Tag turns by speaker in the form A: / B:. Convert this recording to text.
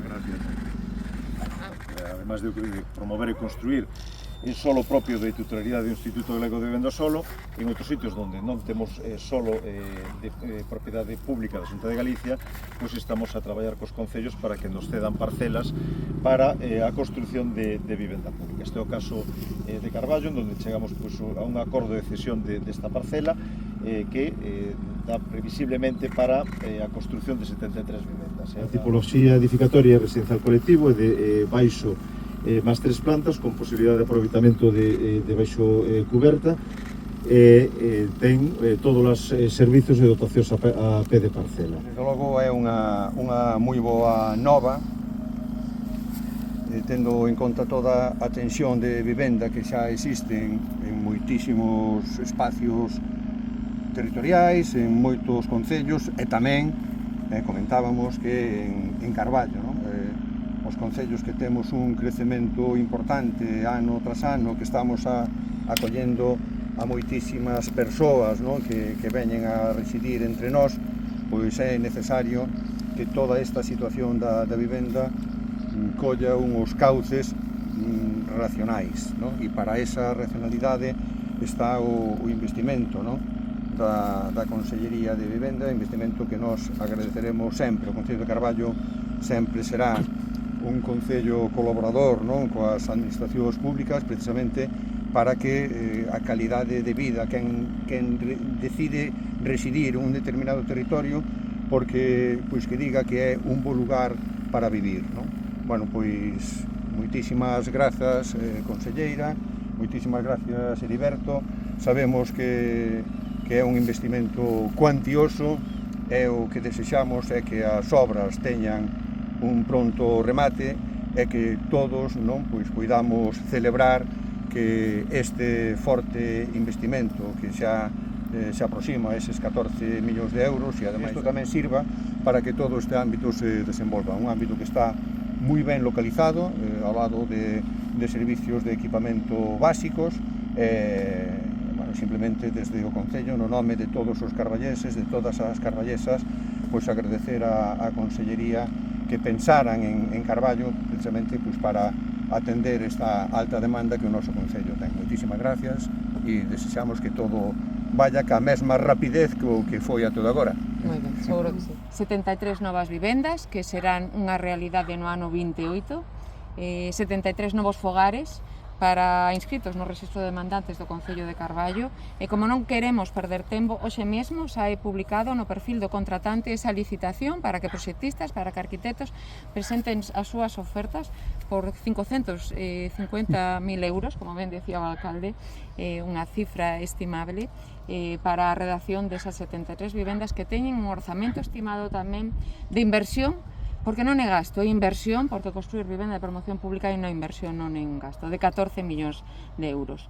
A: Gracias. Además de promover e construir en solo propio de titularidade do Instituto Galego de Vivenda Solo, en outros sitios onde non temos solo de propiedade pública da Xunta de Galicia, pois estamos a traballar cos concellos para que nos cedan parcelas para a construción de vivenda pública. Este é o caso de Carballo, onde chegamos a un acordo de cesión desta parcela que dá previsiblemente para a construción de 73 vivendas. A tipoloxía edificatoria residencial colectivo é de baixo máis 3 plantas con posibilidade de aproveitamento de baixo cuberta e ten todos os servizos e dotacións a pé de parcela.
B: Desde logo é unha moi boa nova, tendo en conta toda a tensión de vivenda que xa existen en moitísimos espacios territoriais, en moitos concellos e tamén comentábamos que en Carballo, non? Os concellos que temos un crecemento importante ano tras ano, que estamos acollendo a moitísimas persoas, non? que veñen a residir entre nós, pois é necesario que toda esta situación da vivenda colla uns cauces racionais, non? E para esa racionalidade está o investimento, non? da Consellería de Vivenda, investimento que nós agradeceremos sempre. O Concello de Carballo sempre será un concello colaborador, non? Coas administracións públicas, precisamente para que a calidade de vida quen decide residir en un determinado territorio, porque pois que diga que é un bo lugar para vivir, non? Bueno, pois moitísimas grazas, conselleira, moitísimas gracias, Heriberto. Sabemos que é un investimento cuantioso e o que desexamos é que as obras teñan un pronto remate e que todos, non, pois poidamos celebrar que este forte investimento que xa se aproxima a eses 14 millóns de euros e ademais isto tamén sirva para que todo este ámbito se desenvolva, un ámbito que está moi ben localizado ao lado de servicios de equipamento básicos simplemente desde o Concello, no nome de todos os carballeses, de todas as carballesas, pois agradecer a Consellería que pensaran en Carballo precisamente pois, para atender esta alta demanda que o noso Concello ten. Moitísimas gracias e desexamos que todo vaya ca mesma rapidez que o que foi a todo agora.
C: Moi ben, seguro que sí. 73 novas vivendas que serán unha realidade no ano 28, 73 novos fogares para inscritos no Rexistro de Demandantes do Concello de Carballo e como non queremos perder tempo, hoxe mesmo xa é publicado no perfil do contratante esa licitación para que proxectistas, para que arquitectos presenten as súas ofertas por 550.000 euros, como ben decía o alcalde, unha cifra estimable para a redacción desas 73 vivendas que teñen un orzamento estimado tamén de inversión. Porque non é gasto, é inversión, porque construir vivenda de promoción pública é unha inversión, non é un gasto, de 14 millóns de euros.